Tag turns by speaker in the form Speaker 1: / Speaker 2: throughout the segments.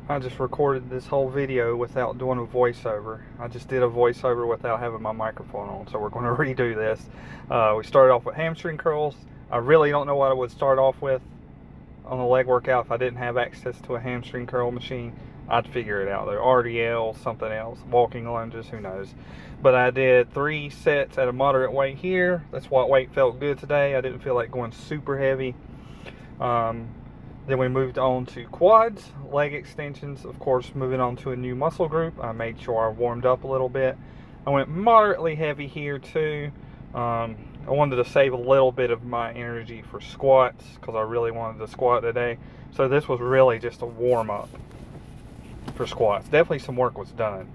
Speaker 1: I just recorded this whole video without doing a voiceover. I just did a voiceover without having my microphone on, so we're going to redo this. We started off with hamstring curls. I really don't know what I would start off with on the leg workout if I didn't have access to a hamstring curl machine. I'd figure it out though. RDL, something else, walking lunges, who knows. But I did 3 sets at a moderate weight here. That's what weight felt good today. I didn't feel like going super heavy. Then we moved on to quads, leg extensions, of course, moving on to a new muscle group. I made sure I warmed up a little bit. I went moderately heavy here too. I wanted to save a little bit of my energy for squats because I really wanted to squat today. So this was really just a warm up for squats. Definitely some work was done.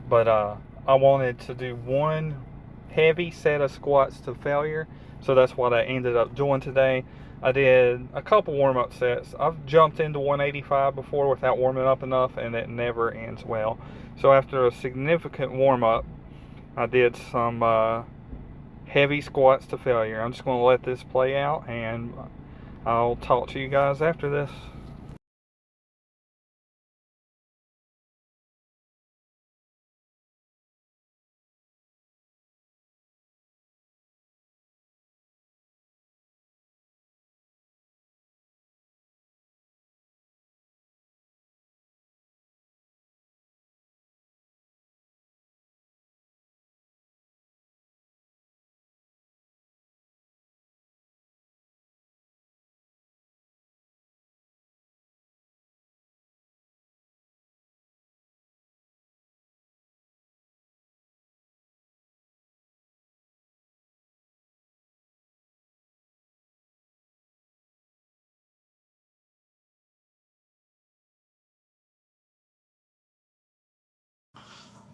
Speaker 1: But I wanted to do 1 heavy set of squats to failure. So that's what I ended up doing today. I did a couple warm-up sets. I've jumped into 185 before without warming up enough, and it never ends well. So after a significant warm-up, I did some heavy squats to failure. I'm just going to let this play out, and I'll talk to you guys after this.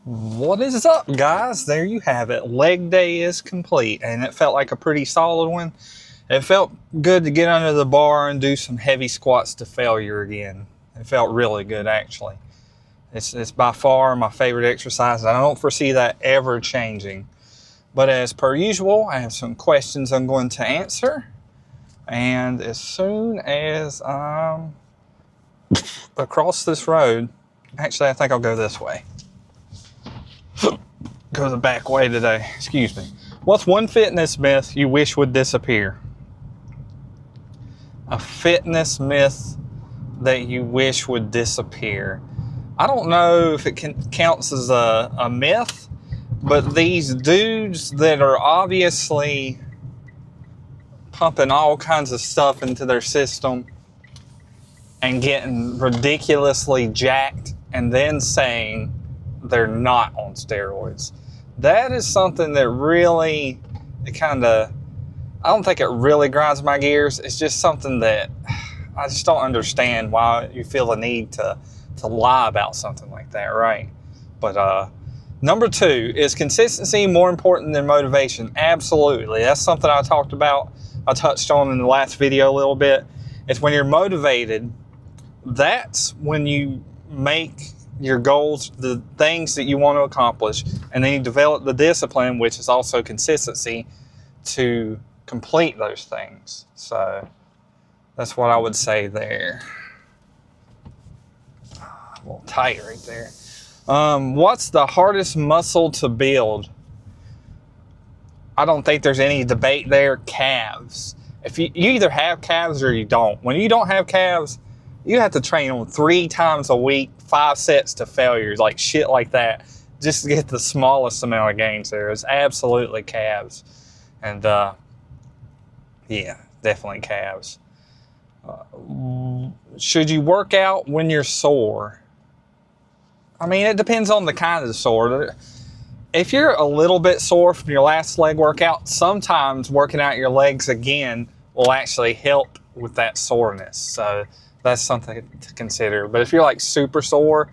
Speaker 1: What is up, guys? There you have it. Leg day is complete, and it felt like a pretty solid one. It felt good to get under the bar and do some heavy squats to failure again. It felt really good, actually. It's by far my favorite exercise, and I don't foresee that ever changing. But as per usual, I have some questions I'm going to answer. And as soon as I'm across this road, actually, I think I'll go this way. Go the back way today. Excuse me. What's one fitness myth you wish would disappear? A fitness myth that you wish would disappear. I don't know if it counts as a myth, but these dudes that are obviously pumping all kinds of stuff into their system and getting ridiculously jacked and then saying they're not on steroids. That is something that really, I don't think it really grinds my gears. It's just something that I just don't understand why you feel the need to lie about something like that, right? But number 2, is consistency more important than motivation? Absolutely. That's something I touched on in the last video a little bit. It's when you're motivated, that's when you make your goals, the things that you want to accomplish, and then you develop the discipline, which is also consistency, to complete those things. So that's what I would say there. A little tight right there. What's the hardest muscle to build? I don't think there's any debate there. Calves. If you either have calves or you don't. When you don't have calves, you have to train them 3 times a week, 5 sets to failures, like shit like that, just to get the smallest amount of gains there. It's absolutely calves. And yeah, definitely calves. Should you work out when you're sore? I mean, it depends on the kind of sore. If you're a little bit sore from your last leg workout, sometimes working out your legs again will actually help with that soreness. So that's something to consider. But if you're like super sore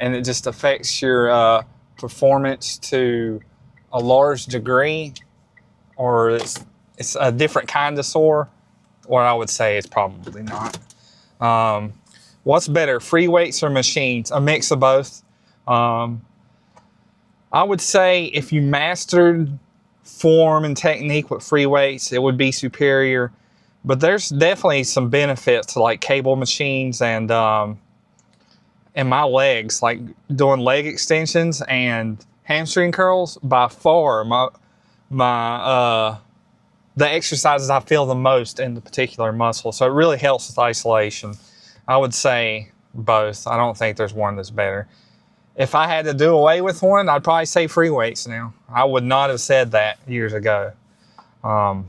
Speaker 1: and it just affects your performance to a large degree, or it's a different kind of sore, what I would say is probably not. What's better, free weights or machines? A mix of both. I would say if you mastered form and technique with free weights, it would be superior. But there's definitely some benefits to like cable machines and and my legs, like doing leg extensions and hamstring curls, by far the exercises I feel the most in the particular muscle. So it really helps with isolation. I would say both. I don't think there's one that's better. If I had to do away with one, I'd probably say free weights now. I would not have said that years ago. How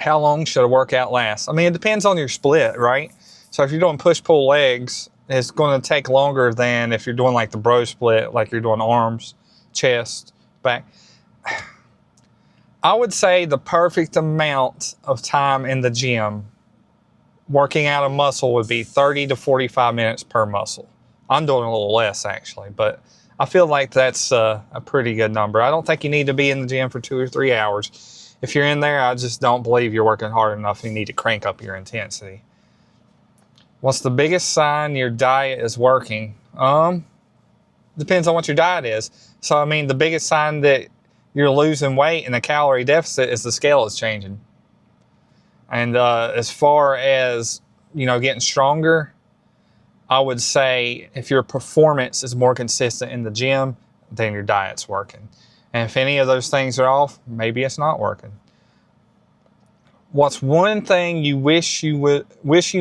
Speaker 1: long should a workout last? I mean, it depends on your split, right? So if you're doing push-pull legs, it's going to take longer than if you're doing like the bro split, like you're doing arms, chest, back. I would say the perfect amount of time in the gym working out a muscle would be 30 to 45 minutes per muscle. I'm doing a little less actually, but I feel like that's a pretty good number. I don't think you need to be in the gym for 2 or 3 hours. If you're in there, I just don't believe you're working hard enough. You need to crank up your intensity. What's the biggest sign your diet is working? Depends on what your diet is. So, I mean, the biggest sign that you're losing weight in a calorie deficit is the scale is changing. And as far as, getting stronger, I would say if your performance is more consistent in the gym, then your diet's working. And if any of those things are off, maybe it's not working. What's one thing you wish you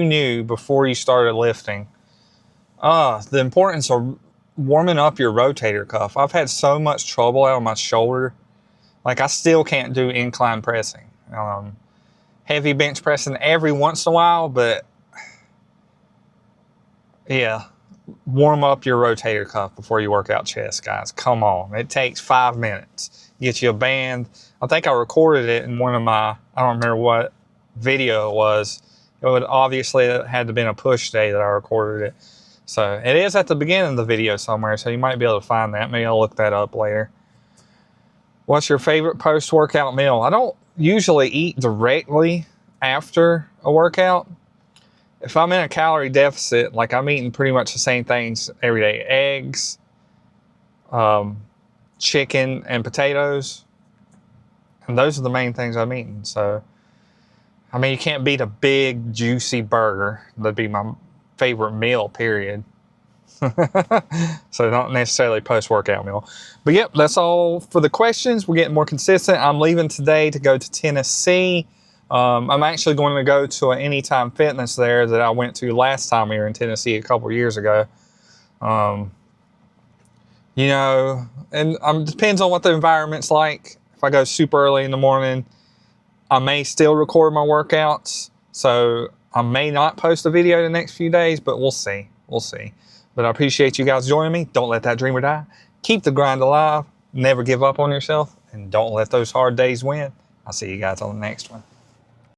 Speaker 1: knew before you started lifting? The importance of warming up your rotator cuff. I've had so much trouble out of my shoulder. Like, I still can't do incline pressing. Heavy bench pressing every once in a while, but yeah, warm up your rotator cuff before you work out chest, guys. Come on. It takes 5 minutes. Get you a band. I think I recorded it in one of my, I don't remember what video it was. It would obviously it had to have been a push day that I recorded it. So it is at the beginning of the video somewhere, so you might be able to find that. Maybe I'll look that up later. What's your favorite post-workout meal? I don't usually eat directly after a workout. If I'm in a calorie deficit, like I'm eating pretty much the same things every day. Eggs, chicken, and potatoes. And those are the main things I'm eating. So, I mean, you can't beat a big, juicy burger. That'd be my favorite meal, period. So not necessarily post-workout meal. But yep, that's all for the questions. We're getting more consistent. I'm leaving today to go to Tennessee. I'm actually going to go to an Anytime Fitness there that I went to last time we were in Tennessee a couple years ago. And depends on what the environment's like. If I go super early in the morning, I may still record my workouts. So I may not post a video the next few days, but we'll see. We'll see. But I appreciate you guys joining me. Don't let that dreamer die. Keep the grind alive. Never give up on yourself. And don't let those hard days win. I'll see you guys on the next one.